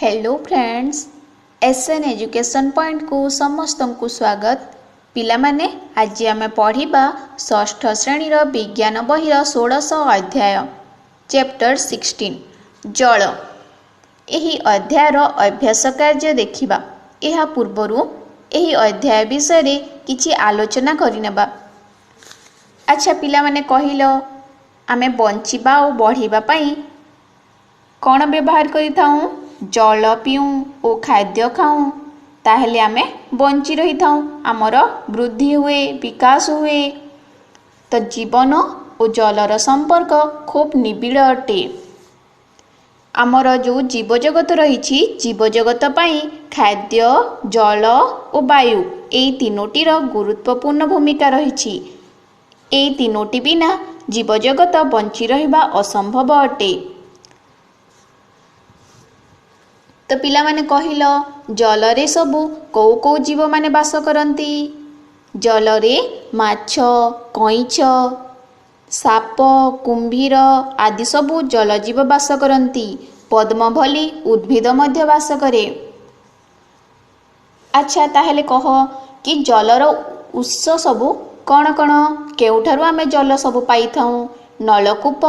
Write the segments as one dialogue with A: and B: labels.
A: Hello friends, SN Education Point को समस्त को स्वागत। पिला माने आज आम पढ़ा षष्ठ श्रेणी विज्ञान बहिर 16 अध्याय चैप्टर 16 जल। यही अध्यायर अभ्यास कार्य देखिबा। यह पूर्वरु यही अध्याय विषय किछि आलोचना करिनेबा। अच्छा पिला माने कहिलो आमे बंचिबा और बढ़िबा पई कौन व्यवहार करिथाऊं? जल पीऊँ और खाद्य खाऊँ, ताहेले आमे बंची रही थाऊं, आमर वृद्धि हुए, विकास हुए। तो जीवन और जलर संपर्क खूब निबिड़ अटे। आमर जो जीवजगत रही जीवजगत पाई खाद्य, जल और वायु यही तीनोटीर गुरुत्वपूर्ण भूमिका रही। यही तीनोटी बिना जीवजगत बंची रहिबा असंभव अटे। तो पिला माने कहिलो जलरे सबु कौ कौ जीव माने बास करती? जलरे माछ, कईछ, साप, कुंभीर आदि सबु जलजीव बास करती। पद्म भली उद्भिद मध्य बास करे। अच्छा ताहेले कह कि जलर उत्स सबु कौन कौन? केउठारु आमे जल सबु पाई थाऊं? नलकूप,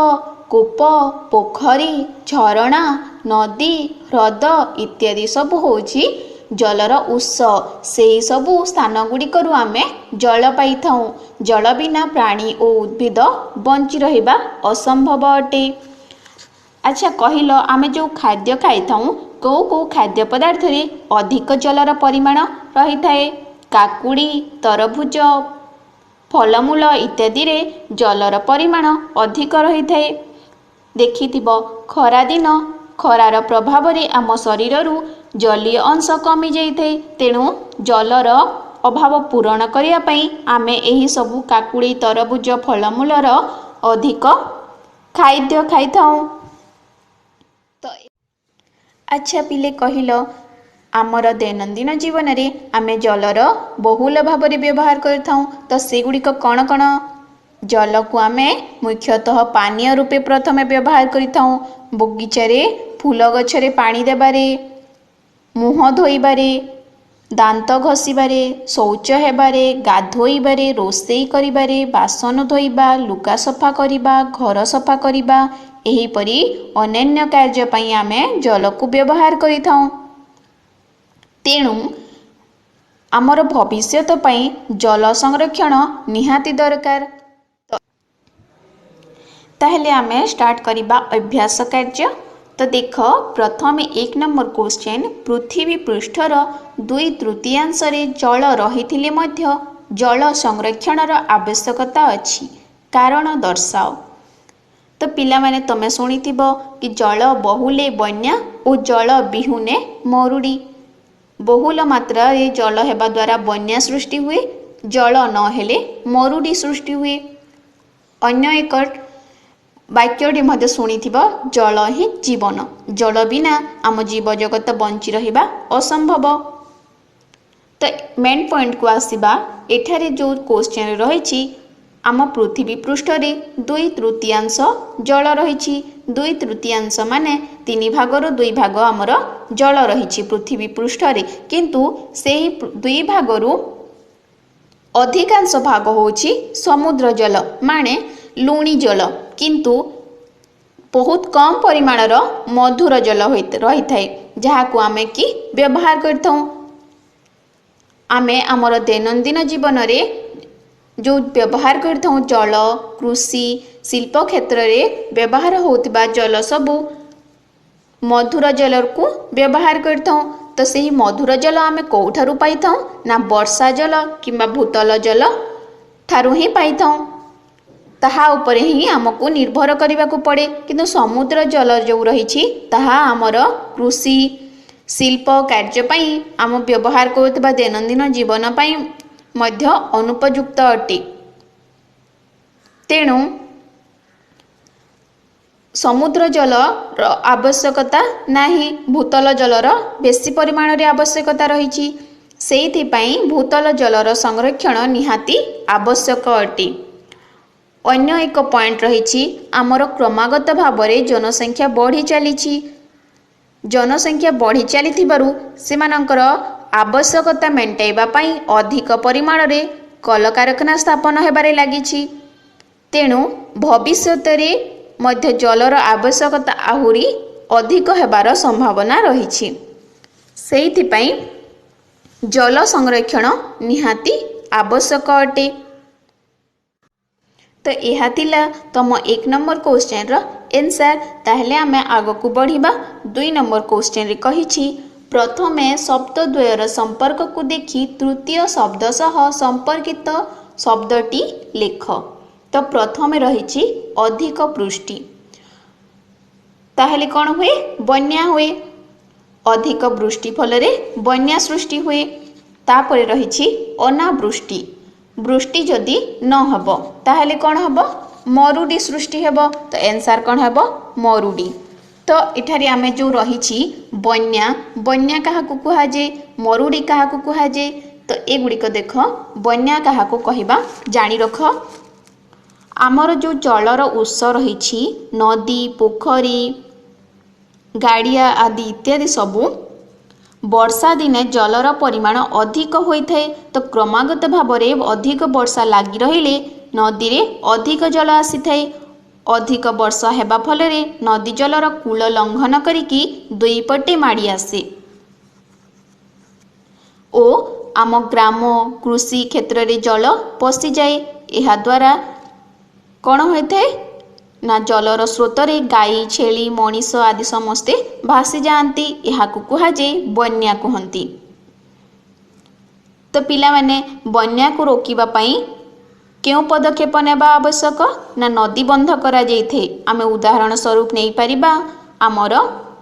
A: कूप, पोखरी, झरणा, नदी, ह्रद इत्यादि सबु होछि जलर उत्स। सेही सबु स्थान गुड़िकरु आमे जल पाई थाऊं। जल बिना प्राणी और उद्भिद बंची रहिबा असंभव अटे। अच्छा कहिलो आमे जो खाद्य खाई थाऊं कौ कौ खाद्य पदार्थ रे अधिक जलर परिमाण रही थाए? काकुड़ी, तरभुज, फलमूल इत्यादि रे जलर परिमाण अधिक रही थाए। देखिथिब खरा दिन खरार प्रभाव रे आम शरीर जलीय अंश कमी जाइए। तेणु जलर अभाव पूरण करिया पई आमे एही सबु काकुड़ी, तरभुज, फलमूलर अधिक खाद्य खाई थाऊं। तो अच्छा पिले कहिलो आमर दैनंदिन जीवन रे आमे जलर बहुल भाव रे व्यवहार करथाऊं। तो सेगुड़िक कौन कौन? जल को आमे मुख्यतः पानीय रूपे प्रथमे व्यवहार करिथाऊं। बगीचारे फूल गछरे पानी देबारे, मुह धोइबारे, दांत घसीबारे, शौच हेबारे, गाधोइबारे, रोषेई करिबारे, बासन धोइबा, लुगा सफा करिबा, घर सफा करिबा एहीपरि अन्यान्य कार्य पई आमे जल को व्यवहार करिथाऊं। तेणु आमर भविष्यत पई जल संरक्षण निहाती दरकार। ताहेले आमे स्टार्ट करिबा अभ्यास कार्य। तो देख प्रथम 1 नंबर क्वेश्चन, पृथ्वी पृष्ठर 2/3 रे जल रहिथिले मध्य जल संरक्षणर आवश्यकता अछि, कारण दर्शाओ। तो पिला माने तमे सुनिथिबो कि जल बहुले बन्या और जल बिहुने मरुड़ी। बहुल मात्रा रे जल हेबा द्वारा बन्या सृष्टि हुए, जल न हेले मरुड़ी सृष्टि हुए। अन्य एक वाक्यटी मध्य शुणिथिबो जल ही जीवन, जल बिना आम जीव जगत बंची रहिबा असंभव। तो मेन पॉइंट को आसीबा, एठारे जो क्वेश्चन रहिछि आम पृथ्वी पृष्ठ रे 2/3 जल रहिछि। 2/3 माने 3 भागरु 2 भाग आमर जल रहिछि पृथ्वी पृष्ठ रे। किंतु सेही 2 भागरु अधिकांश भाग होछि समुद्र जल माने लुणी जल, किंतु बहुत कम परिमाणर मधुर जल रही थाए, जहाको आमे कि व्यवहार करथौं। आमे आमर दैनंदिन जीवन रे जो व्यवहार करथौं जल, कृषि, शिल्प क्षेत्र रे व्यवहार होतिबा जल सबु मधुर जल को व्यवहार करथौं। तो सही मधुर जल आमे कोठारु पाइथौं ना? वर्षा जल किंबा भूतल जल थारु ही पाइथौं। ताहा उपरे ही आमको निर्भर करने को पड़े। किंतु समुद्र जल जो रही ताहा आमर कृषि शिल्प कार्य पई आम व्यवहार करुवा दैनंदिन जीवन पई मध्य अनुपयुक्त अटे। तेणु समुद्र जल आवश्यकता नाही, भूतल जलर बेसी परिमाण रे आवश्यकता रही। सेइथिपई भूतल जलर संरक्षण निहाती आवश्यक अटे। अन्य एक पॉइंट रही आमर क्रमागत भाव में जनसंख्या बढ़ी चली। जनसंख्या बढ़ी चलीथिबारु सेमानंकर आवश्यकता मेंटाइबा पई अधिक परिमाण रे कलकारखाना स्थापन हेबारे लागिछि। तेणु भविष्यत रे मध्य जलर आवश्यकता आहुरी अधिक हेबार संभावना रहिछि। सेहिथिपई जल संरक्षण निहाती आवश्यक अटे। तो यह थिला तम 1 नंबर क्वेश्चन रो आंसर। ताहले आमे आगो को बढ़िबा 2 नंबर क्वेश्चन रे कहिछि प्रथमे शब्द द्वयर संपर्क को देखि तृतीय शब्द सह संपर्कित शब्दटी लेख। तो प्रथमे रहिछि अधिक वृष्टि। ताहले कोन हुए बन्या हुए। अधिक वृष्टि फल रे बन्या सृष्टि हुए। तापरे रहिछि अनावृष्टि। वृष्टि जदि न हबो ताहले कोन हबो मरुडी सृष्टि हेबो। तो आंसर कोन हेबो मरुडी। तो इठारे आमे जो रहिछि बन्या बन्या काहा को कुहा जे मरुडी काहा को कुहा जे। तो एगुडी को देख बन्या काहा को कहिबा जानि रख। आमर जो जलर उत्स रहिछि नदी पोखरी गाड़िया आदि इत्यादि सबू वर्षा दिने जलर परिमाण अधिक होइथाय। तो क्रमागत भाव में अधिक वर्षा लागि रहिले नदी रे अधिक जल आसीथाय। अधिक वर्षा हेबा फल रे नदी जलर कूल लंघन करिकी दुई पटे माड़ी आसे ओ आम ग्राम कृषि क्षेत्र रे जल पशि जाए। एहा द्वारा कौन होता है ना जलर स्रोत रे गाई छेली मनीष आदि समस्ते भासी जाती। यह कहुए बन्या कहती। तो पिला माने बन्या को रोकिबा पई क्यों पदक्षेप नेबा आवश्यक ना नदी बंध करा जाइथे। आमे उदाहरण स्वरूप नहीं पारिबा आमर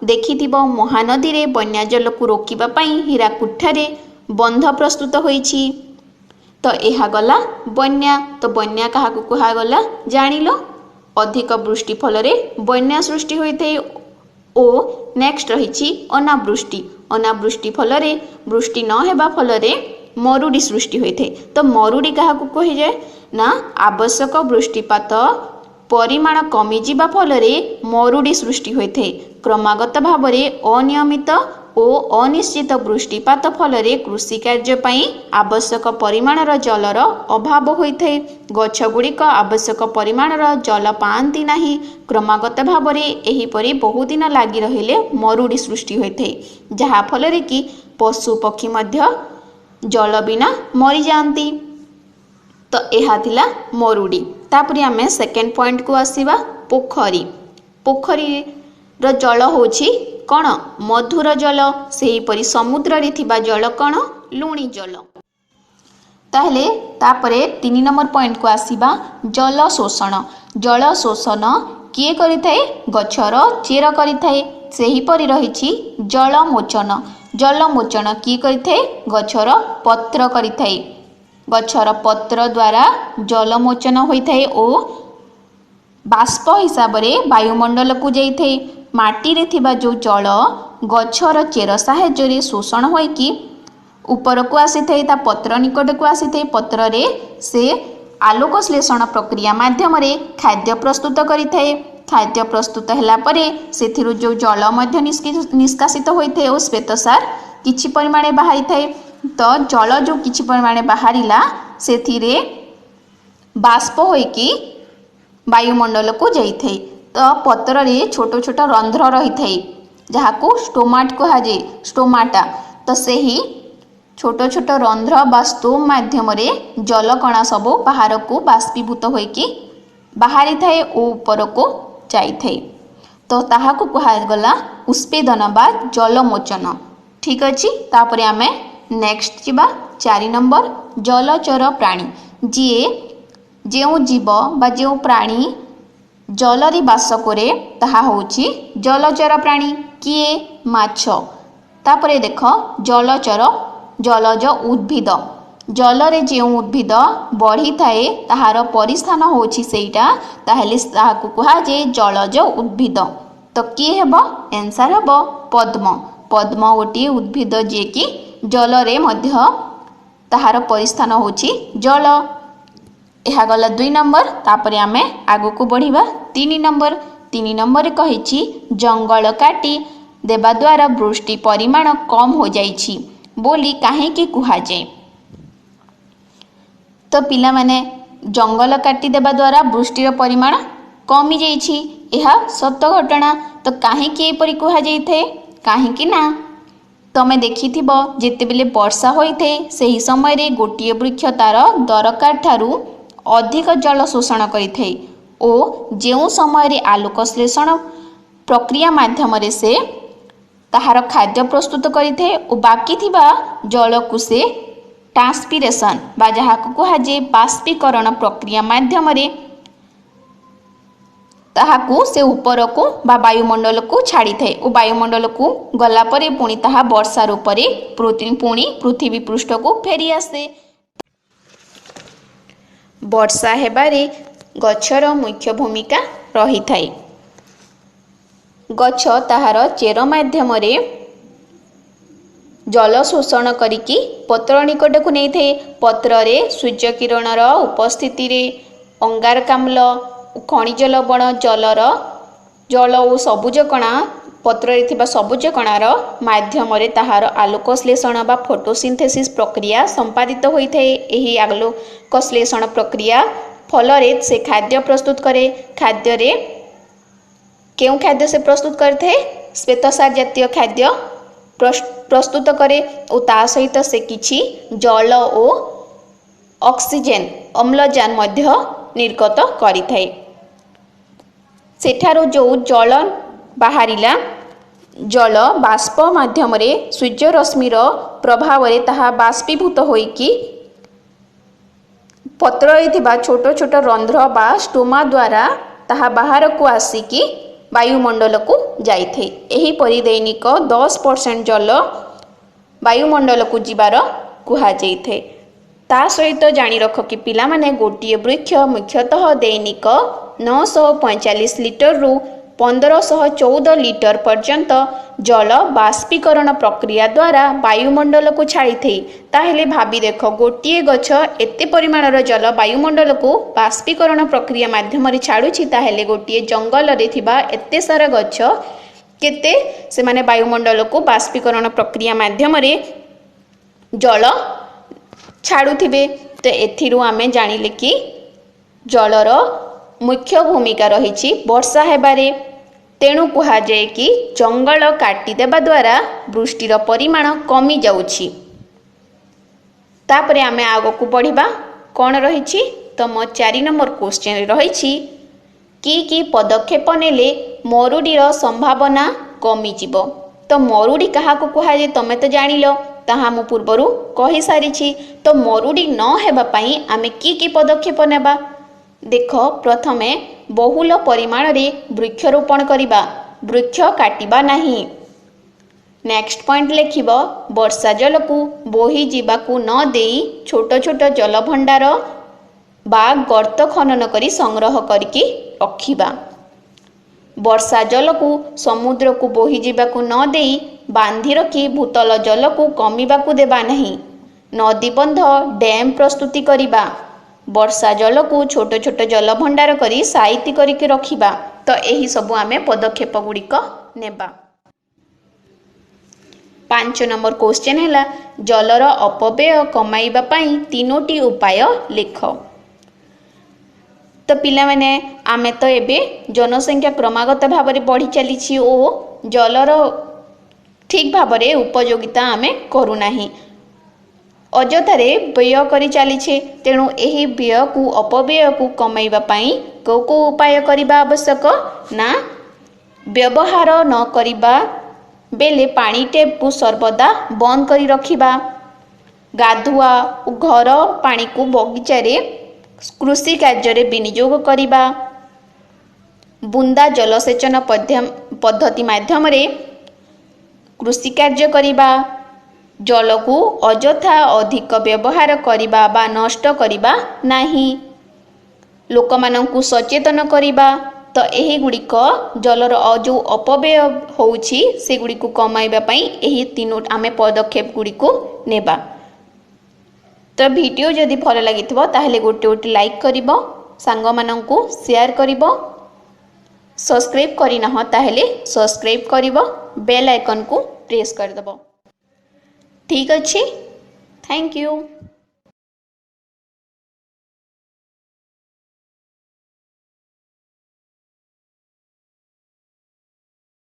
A: देखिथिबो महानदी रे बन्या जल को रोकिबा पई हीराकुद ठारे बंध प्रस्तुत होईछि। तो यह गला बन्या। तो बन्या काहा को कुहा गला जानिलो अधिक वृष्टि फल रे बन्या सृष्टि होइथे। ओ नेक्स्ट रहिछि अनावृष्टि। अनावृष्टि फल रे वृष्टि न हेबा फल रे मरुडी सृष्टि होइथे। तो मरुडी काहा को कहि जाय ना आवश्यक वृष्टिपात परिमाण कमी जिबा फल रे मरुडी सृष्टि होइथे। क्रमागत भाव रे अनियमित ओ अनिश्चित वृष्टिपात फल रे कृषि कार्य पई आवश्यक परिमाणर जलर अभाव होइथे। गछ गुड़िक आवश्यक परिमाणर जल पाआंती नाही। क्रमागत भाव रे एही परि बहु दिन लागि रहिले मरुडी सृष्टि होइथे जहा फल रे कि पशु पक्षी मध्य जल बिना मरि जांती। तो यह थिला मरुडी। तापरे आमे सेकेंड पॉइंट को आसीबा पोखरी। पोखरी रो जल होछि कौन मधुर जल। सेही परि समुद्र रे थिबा जल कौन लुणी जल। ताहले तापरे 3 नंबर पॉइंट को आसीबा जल शोषण। जल शोषण किए करिथाय गछर चेर करिथाय। सेही परि रहिछि जल मोचन। जल मोचन किए करिथाय गछर पत्र करिथाय। गछर पत्र द्वारा जल मोचन होइथाय ओ बाष्प हिसाब रे वायुमंडल को जाइथाय। माटी रे थिबा जो जल गछर चेर साहाय्य रे शोषण होई कि ऊपर को आसीथाय ता पत्र निकट को आसीथाय। पत्र रे से आलोक श्लेषण प्रक्रिया माध्यम रे खाद्य प्रस्तुत करिथाय। खाद्य प्रस्तुत होला परे सेथिरु जो जल मध्य निष्कासित होइथाय ओ श्वेतसार किछि परिमाणे बाहारी थाय। तो जल जो किछि परिमाणे बाहरिला सेथिरे बाष्प होई कि वायुमंडल को जाइथाय। तो पत्र रे छोट छोट रंध्र रही थाई जहाको स्टोमाट कहा जाए स्टोमाटा। तो सही छोट छोट रंध्र बा स्टोम माध्यम रे जल कणा सब बाहर को बाष्पीभूत होइकी बाहरी थाए ओ ऊपर को जाई थाए। तो ताहाको कहा गला उष्पेदन बा जलमोचन। ठीक अछि। तापरे आमे नेक्स्ट जिबा 4 नंबर जलचर प्राणी। जीए जेउ जीव बा जेउ प्राणी जलरी बास करे ताहा होछि जलचर प्राणी। किए माछ। तापरे देख जलचर जलज उद्भिद। जलरे जो उद्भिद बढ़ी थाए ताहार परिस्थान होछि सेटा ताहेले ताहाकु कुहा जे जलज उद्भिद। तो किए हेबो आंसर हेबो पद्म। पद्म गोटे उद्भिद जे कि जलरे मध्य ताहार परिस्थान होछि जल। यह गला 2 नंबर। तापरे आमे आगो को बढ़िबा 3 नंबर। 3 नंबर कहिछि जंगल काटी देबा द्वारा वृष्टि परिमाण कम हो जाइछि बोली काहेकि कुहाଯାଏ। तो पिला माने जंगल काटी देबा द्वारा वृष्टिर परिमाण कमी जाइछि, यह सत्य घटना। तो काहेकि एपरि कुहाଯାଇଥାଏ, काहेकि ना तमे देखिथिब जेतेबेले वर्षा होइथे ସେହି ସମୟରେ गोटिए वृक्ष तार दरकार ठारू अधिक जल शोषण करिଥାଏ ओ ଯେଉଁ ସମୟରେ आलोक श्लेषण प्रक्रिया माध्यम से ताहार खाद्य प्रस्तुत करिଥାଏ ओ बाकी थिबा जल को से ट्रांसपिरेशन बा जहा को कुहाजे बाष्पीकरण प्रक्रिया माध्यम ताहाकू से ऊपर को बा वायुमंडल को छाड़ी थाए और वायुमंडल को गला परे पुणी ताहा वर्षा रूप पुणी पृथ्वी पृष्ठ को फेरी आसे। वर्षा हेबारे गछर मुख्य भूमिका रही थाए। गछ ताहार चेर माध्यम जल शोषण करिकी पत्र निकट को नहीं थे। पत्र रे सूर्य किरणर उपस्थिति रे अंगारकाम्ल खनिज लवण जल और सबुज कणा पत्र रे सबुज कणार माध्यम ताहार आलोक श्लेषण बा फोटोसिंथेसिस प्रक्रिया संपादित होता है। यही आलोक श्लेषण प्रक्रिया फल से खाद्य प्रस्तुत करे। खाद्य रे केउ खाद्य से प्रस्तुत करते श्वेतसार जातीय खाद्य प्रस्तुत करे और ता सहित से किछि जल और ऑक्सीजन अम्लजान मध्य निर्गत करिथाए। सेठारो जो जल बाहरिला जल बाष्प माध्यम सूर्य रश्मिर प्रभाव ताहा बाष्पीभूत होइकी पत्र छोट छोट रंध्र बा स्टोमा द्वारा ताहा बाहर को आसिकी वायुमंडल को जाइथे। एहीपरि दैनिक 10% जल वायुमंडल को जीवार कुहाଯାଇଥାଏ। ता सहित जानी रख कि पिला माने गोटिए वृक्ष मुख्यतः दैनिक 945 लिटर रु 1514 लिटर पर्यंत जल बाष्पीकरण प्रक्रिया द्वारा वायुमंडल को छाड़ी थे। ताहेले भाभी देख गोटिए गछ एते परिमाणर जल वायुमंडल को बाष्पीकरण प्रक्रिया माध्यम छाड़ुछि, ताहेले गोटिए जंगल रे थिबा एते सारा गछ केते से माने वायुमंडल को बाष्पीकरण प्रक्रिया माध्यम जल छाड़ुथिबे। तो एथिरु आमे जानिले कि जलर मुख्य भूमिका रही वर्षा हेबारे। तेणु कुहाଯାଏ कि जंगल काटी देबा द्वारा वृष्टिर परिमाण कमी जाउछि। तापरे आमे आगो को बढ़िबा कोन रहिछि। तो मो 4 नंबर क्वेश्चन रहिछि कि पदक्षेप नेले मरुडीर संभावना कमी जिवो। तो मरुडी कहा को कुहाଯାଏ तमे तो जानिलो, ताहा मु पूर्वरु कहि सारिछि। तो मरुडी न हेबा पई आमे कि पदक्षेप नेबा देख। प्रथमे बहुल परिमाण रे वृक्षरोपण करिबा, वृक्ष काटिबा नहीं। नेक्स्ट पॉइंट लिखिब वर्षा जल को बोही जीवाकू न देई छोट छोट जल भंडार बा गर्त खनन करी संग्रह करके रखिबा। वर्षा जल को समुद्र को बोही जीवाकू न देई बांधी रखी भूतल जल को कमिबाकू देबा नहीं। नदी बंध डैम प्रस्तुति करिबा। वर्षा जल को छोट छोट जल भंडार करी साइती करके रखिबा। तो यही सबु आमे पदक्षेप गुड़िक नेबा। 5 नंबर क्वेश्चन है जलर अपव्यय कमाइबा पई 3टी उपाय लिख। तो पिला माने आमे तो एबे जनसंख्या क्रमागत भाव में बढ़ी चली ओ जलर ठीक भाव में उपयोगिता आमे करू नाही, अजथारे व्यय करी चलीछे। तेणु एही व्यय को अपव्यय को कमाइबा पई को उपाय करिबा आवश्यक ना व्यवहार न करिबा बेले पानी टेप को सर्वदा बंद करी रखिबा। गाधुआ घर पानी को बगीचा रे कृषि कार्य रे विनियोग करिबा। बुंदा जलसेचन पद्धति माध्यम रे कृषि कार्य करिबा। जल को अजथा अधिक व्यवहार करिबा बा नष्ट करिबा नाही। लोक माननकु सचेतन करिबा। तो यही गुड़िक जलर जो अपव्यय होउछि से गुड़िक कमाइबा पई यही 3 आमे पदक्षेप गुड़िक नेबा। तो वीडियो जदि भल लगिथिबो ताहेले गोटे लाइक करिबो, सांग माननकु शेयर करिबो सब्सक्राइब करना ताहेले सब्सक्राइब करिवो बेल आइकन को प्रेस कर दबो। ठीक अच्छे, थैंक यू।